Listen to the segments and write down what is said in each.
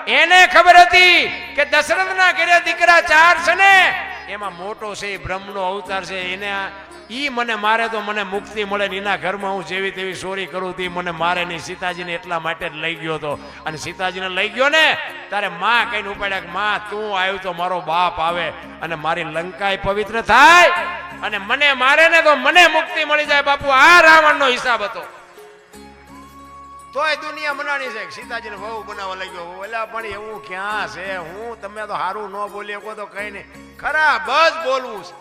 એને ખબર હતી કે દશરથના ઘરે દીકરા 4 છે ને એમાં મોટો છે એ બ્રહ્મનો અવતાર છે, એને ઈ મને મારે તો મને મુક્તિ મળે ને એના ઘરમાં હું જેવી તેવી ચોરી કરું તી મને મારે નહીં. સીતાજીને એટલા માટે જ લઈ ગયો હતો અને સીતાજીને લઈ ગયો ને તારે માં કહીને ઉપાડ્યા કે માં તું આવ્યું તો મારો બાપ આવે અને મારી લંકાય પવિત્ર થાય અને મને મારે ને તો મને મુક્તિ મળી જાય. બાપુ આ રાવણનો હિસાબ હતો. તોય દુનિયા મનાણી છે સીતાજીને વહુ બનાવવા લઈ ગયો. ઓલા પણ એવું ક્યાં છે? હું તમે તો સારું ન બોલી શકો તો કઈ નહીં, ખરાબ જ બોલવું છે.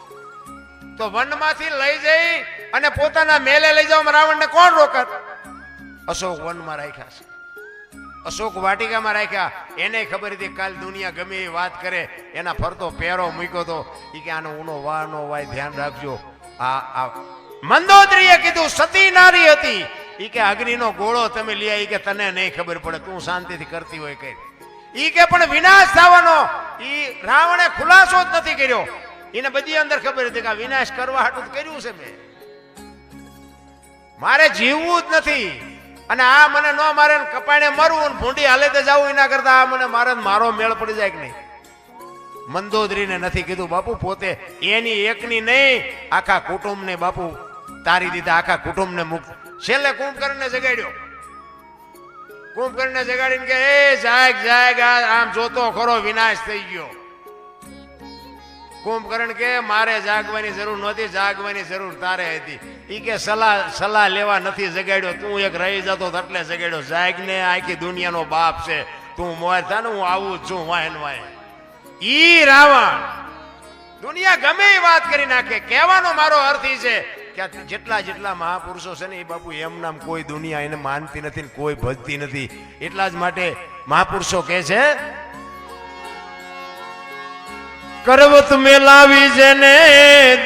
તો વનમાંથી લઈ જઈ અને પોતાના મેલે લઈ જાવ રાવણને કોણ રોકત? અશોક વનમાં રાખ્યા છે, અશોક વાટિકામાં રાખ્યા. એને ખબર હતી કાલ દુનિયા ગમે એ વાત કરે એના ફરતો પહેરો મૂક્યો તો ઈ કે આનો ઊનો વા નો વાય ધ્યાન રાખજો. આ મંદોદરીએ કીધું સતી નારી હતી ઈ કે અગ્નિનો ગોળો તમે લઈ આવી કે તને નહીં ખબર પડે, તું શાંતિથી કરતી હોય કઈ. ઈ કે પણ વિનાશ થવાનો ઈ રાવણે ખુલાસો જ નથી કર્યો. એને બધી અંદર ખબર હતી કે આ વિનાશ કરવા હાટું કર્યું છે મેં, મારે જીવવું જ નથી અને આ મને ન મારે કપાણે મરવું ને ભૂંડી હાલે તો જાવું એના કરતા આ મને મારે મારો મેળ પડી જાય કે નહીં. મંદોદરીને નથી કીધું બાપુ, પોતે એની એકની નહીં આખા કુટુંબને બાપુ તારી દીધા, આખા કુટુંબને મુક્ત. છેલ્લે કુંભકર્ણને જગાડ્યો. કુંભકર્ણને જગાડીને કે એ જાગ જાગ, આમ જોતો ખરો વિનાશ થઈ ગયો. કુંભકર્ણ કે મારે જાગવાની જરૂર નહોતી, જાગવાની જરૂર તારે હતી. ઈ કે સલાહ લેવા નથી જગાડ્યો, તું એક રહી જતો એટલે જગાડ્યો. જાગને આખી દુનિયાનો બાપ છે, તું મોર થા ને હું આવું જ છું વાય વાય. ઈ રાવણ દુનિયા ગમે એ વાત કરી નાખે. કહેવાનો મારો અર્થ ઈ છે કે જેટલા જેટલા મહાપુરુષો છે ને એ બાપુ એમ નામ કોઈ દુનિયા એને માનતી નથી ને કોઈ ભજતી નથી. એટલા જ માટે મહાપુરુષો કહે છે કરવત મેલાવી જેને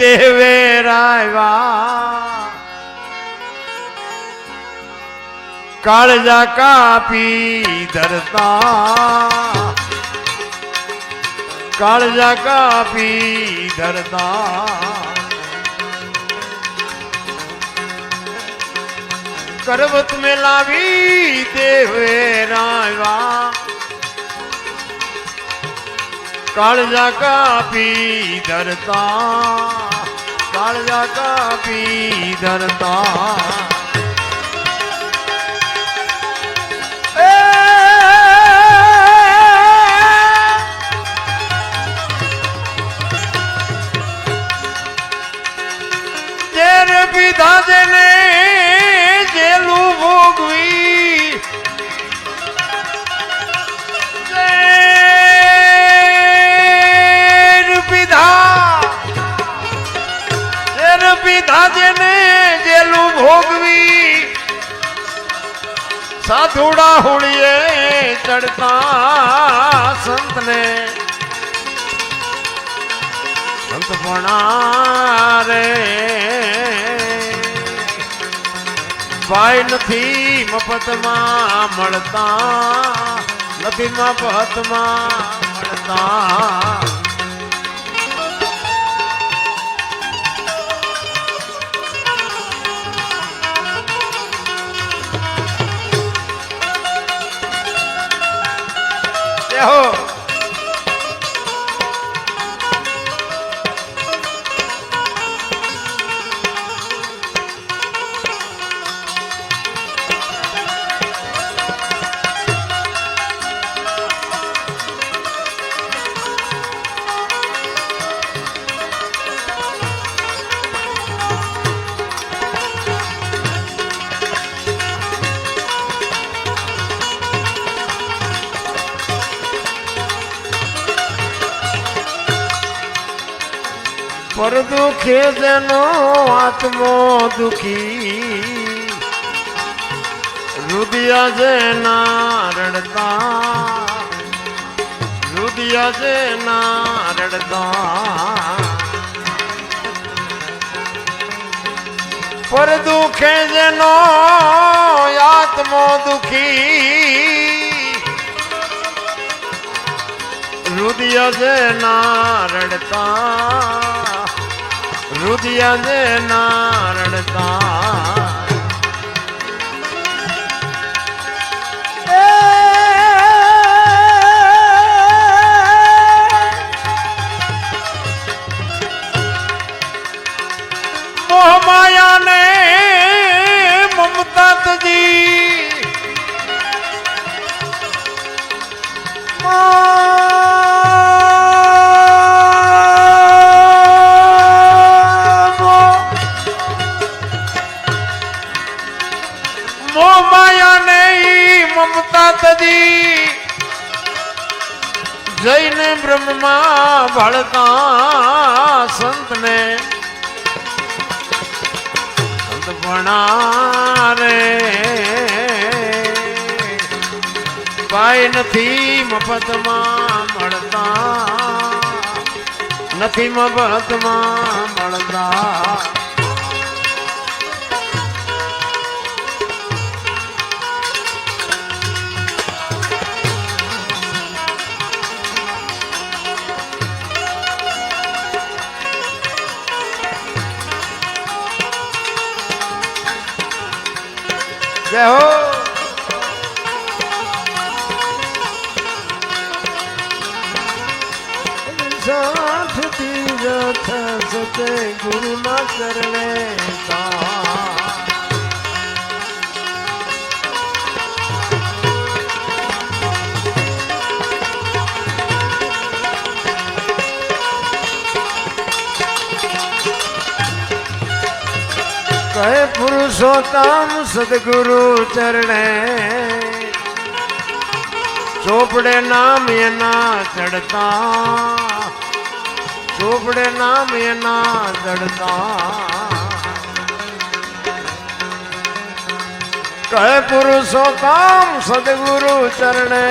દેવે રાયવા, કાળજા કાપી ધરતા, કાળજા કાપી ધરતા, કરવત મેલાવી દેવે રાયવા, કાળજા કાપી ધરતા, કાળજા કાપી ધરતા. તેર પીધા જેને જેલું ભોગવી, પીધા જેને જેલું ભોગવી, સાધુડા હોળીએ ચડતા સંતને સંત ભણા રે ભાઈ નથી મફતમાં મળતા, નથી મફતમાં મળતા. હો પર દુખે જેનો આત્મો દુખી, રુદિયા જેના રડતા, રુદિયા જેના રડતા. પર દુખે જેનો આત્મો દુખી, રુદિયા જેના રડતા, રુદિયા જેના રડતા. જી જઈને બ્રહ્મમાં ભળતા સંતને સંત ભણા રે પાય નથી મફતમાં મળતા નથી મફતમાં મળતા જય હો સાથ તીરથ સતે ગુરુ ના ચરણે કહે પુરુષોત્તમ સદગુરુ ચરણે ચોપડે નામ એના ચડતા ચોપડે નામ એના ચડતા કહે પુરુષોત્તમ સદગુરુ ચરણે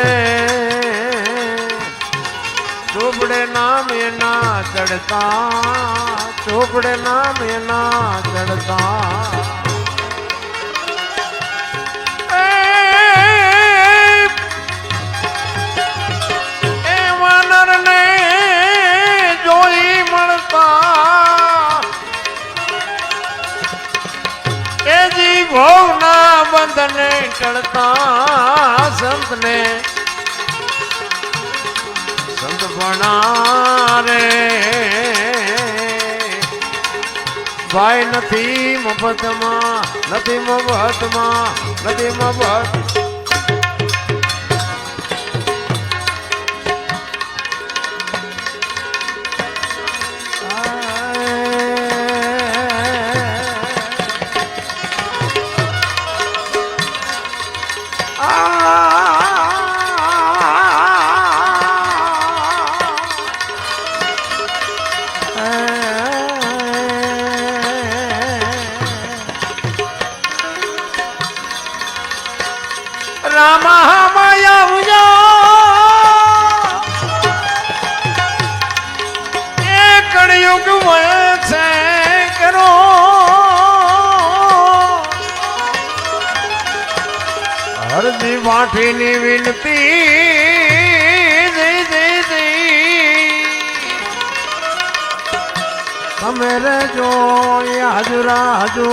ચોપડે નામ એના ચડતા ચોપડે નામ એના ચડતા એ વાનર ને જોઈ મળતા એ જી ભવના બંધને ટળતા સંતને સંત ભણા રે ભાઈ નથી મફતમાં નથી મફતમાં નથી મફત રામા માયા ઉજા એ કળયુગ વસે કરો હરદી વાઠીની વિનતી જય જય જય તમે રેજો હાજરા હાજો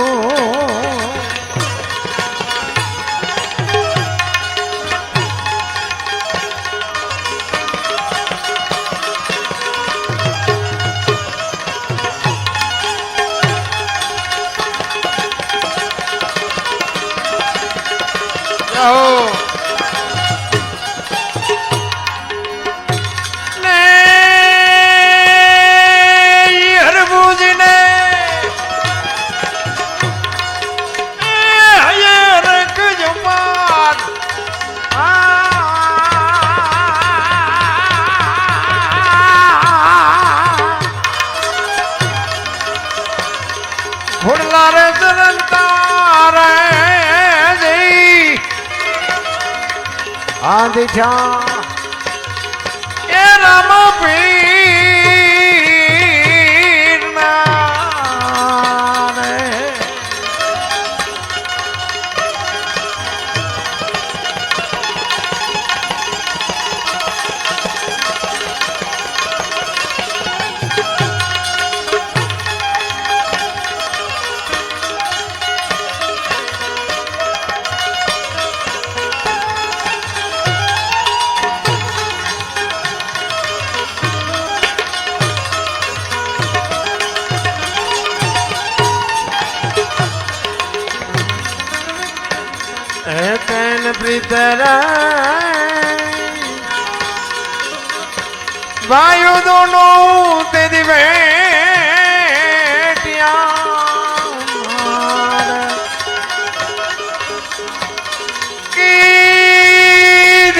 ભોળલા ચરણતા રે જઈ આદિત્યા એ રામ પીર ના રે કન પ્રીતરા વાયુ દોનો તે દિવેટિયા કી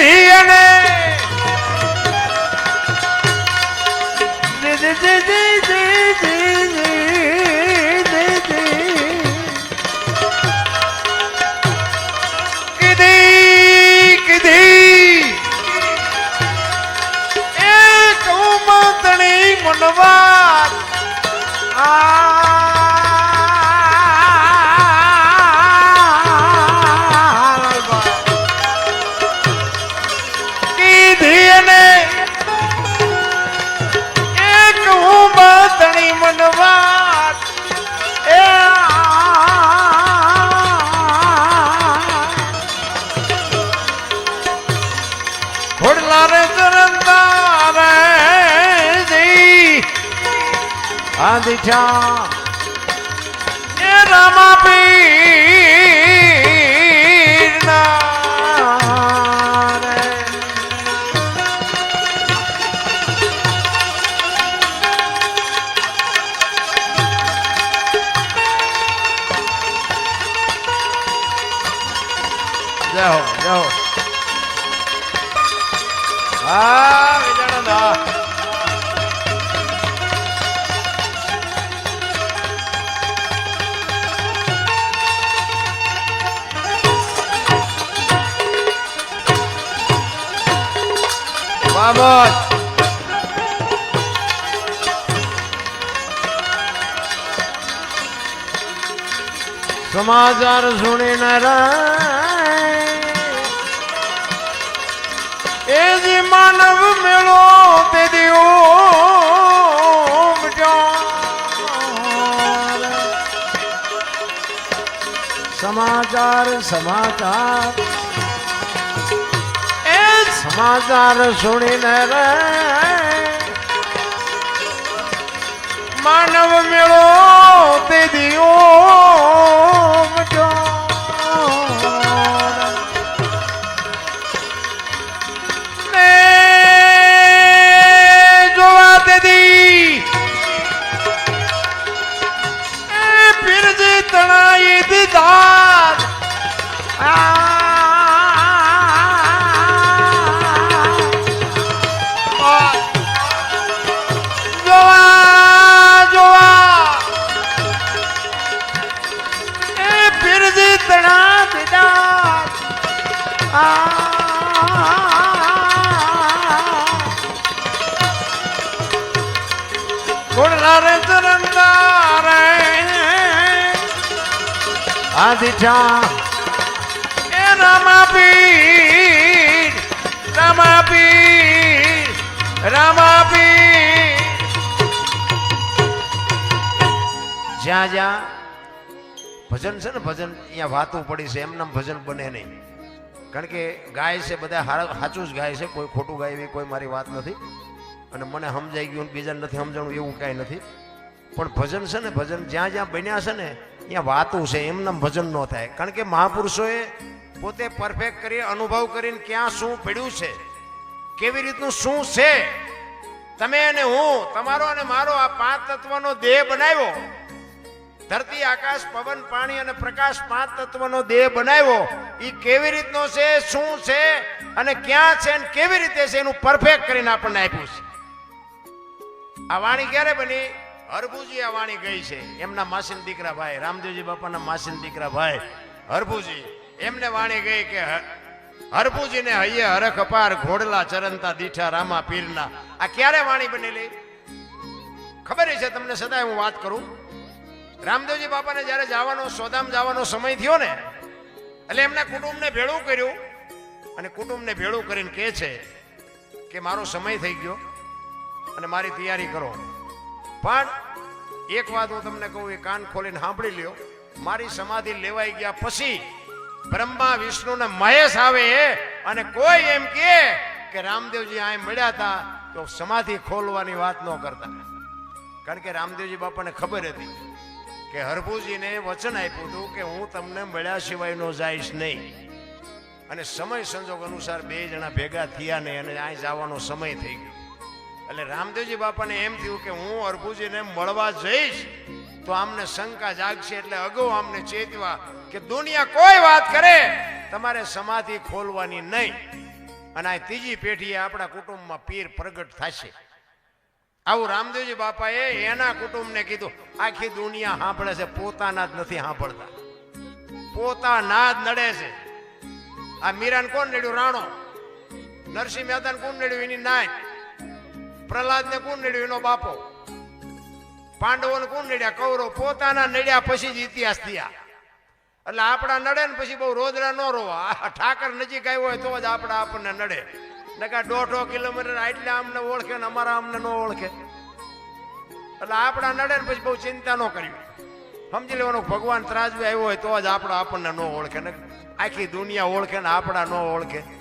લારે ચરંદા રે જી આદિઠા એ રામા પીર ના રે જાઓ જાઓ હા વિજયનંદા બાબત સમાચાર સુણીને એ જી માનવ મેળો તે સમાચાર સમાચાર એ સમાચાર સુણીને રે માનવ મેળો તે જોવા દેદી એ પીરજી તણાઈ દીધા જોવા જોવા એ પીરજી તણા દીધા રે ચરંદા રે આદિઠા એ રામાપીર રામાપીર રામાપીર જ્યાં જ્યાં ભજન છે ને ભજન અહીંયા વાતો પડી છે એમનામ ભજન બને નહીં કારણ કે ગાય છે બધા સાચું જ ગાય છે કોઈ ખોટું ગાય એવી કોઈ મારી વાત નથી અને મને સમજાઈ ગયું બીજાને નથી સમજાણું એવું કાંઈ નથી પણ ભજન છે ને ભજન જ્યાં જ્યાં બન્યા છે ને ત્યાં વાતું છે એમનામ ભજન ન થાય કારણ કે મહાપુરુષોએ પોતે પરફેક્ટ કરી અનુભવ કરીને ક્યાં શું પડ્યું છે કેવી રીતનું શું છે તમે અને હું તમારો અને મારો આ 5 તત્વનો દેહ બનાવ્યો ધરતી આકાશ પવન પાણી અને પ્રકાશ 5 તત્વનો દેહ બનાવ્યો એ કેવી રીતનો છે શું છે અને ક્યાં છે અને કેવી રીતે છે એનું પરફેક્ટ કરીને આપણને આપ્યું છે આ વાણી ક્યારે બની હરભુજી આ વાણી ગઈ છે એમના માસીન દીકરા ભાઈ રામદેવજી બાપાના માસીન દીકરા ભાઈ હરભુજી એમને વાણી ગઈ કે હરભુજીને હૈયે હરખ અપાર ઘોડલા ચરંતા દીઠા રામા પીરના આ ક્યારે વાણી બનેલી ખબર છે તમને સદાય હું વાત કરું રામદેવજી બાપાને જ્યારે જવાનો સોદામ જવાનો સમય થયો ને એટલે એમના કુટુંબને ભેળું કર્યું અને કુટુંબને ભેળું કરીને કહે છે કે મારો સમય થઈ ગયો અને મારી તૈયારી કરો પણ એક વાત હું તમને કહું એ કાન ખોલીને સાંભળી લ્યો મારી સમાધિ લેવાઈ ગયા પછી બ્રહ્મા વિષ્ણુ ને મહેશ આવે અને કોઈ એમ કે રામદેવજી અહીં મળ્યા હતા તો સમાધિ ખોલવાની વાત ન કરતા કારણ કે રામદેવજી બાપાને ખબર હતી કે હરભુજીને વચન આપ્યું હતું કે હું તમને મળ્યા સિવાય નો જઈશ નહીં અને સમય સંજોગ અનુસાર બે જણા ભેગા થયા નહીં અને અહીં જવાનો સમય થઈ ગયો એટલે રામદેવજી બાપાને એમ થયું કે હું હરભુજીને મળવા જઈશ તો આમને શંકા જાગશે એટલે અગાઉ આમને ચેતવા કે દુનિયા કોઈ વાત કરે તમારે સમાધિ ખોલવાની નહીં અને આ ત્રીજી પેઢીએ આપણા કુટુંબમાં પીર પ્રગટ થશે આવું રામદેવજી બાપાએ એના કુટુંબને કીધું આખી દુનિયા સાંભળે છે પોતાના જ નથી સાંભળતા પોતાના જ નડે છે આ મીરાને કોણ નડ્યું રાણો નરસિંહ મહેતાને કોણ નડ્યું એની નાય પ્રહલાદને કોણ નડ્યું એનો બાપો પાંડવોને કોણ નડ્યા કૌરવ પોતાના નડ્યા પછી જ ઇતિહાસ થયા એટલે આપણા નડે ને પછી બહુ રોદડા ન રોવા ઠાકર નજીક આવ્યો હોય તો જ આપણને નડે નકા 1.5 કિલોમીટર એટલે અમને ઓળખે ને અમારા અમને ન ઓળખે એટલે આપણા નડે ને પછી બહુ ચિંતા ન કરવી સમજી લેવાનું ભગવાન ત્રાજવે આવ્યો હોય તો જ આપણને ન ઓળખે ને આખી દુનિયા ઓળખે ને આપણા ન ઓળખે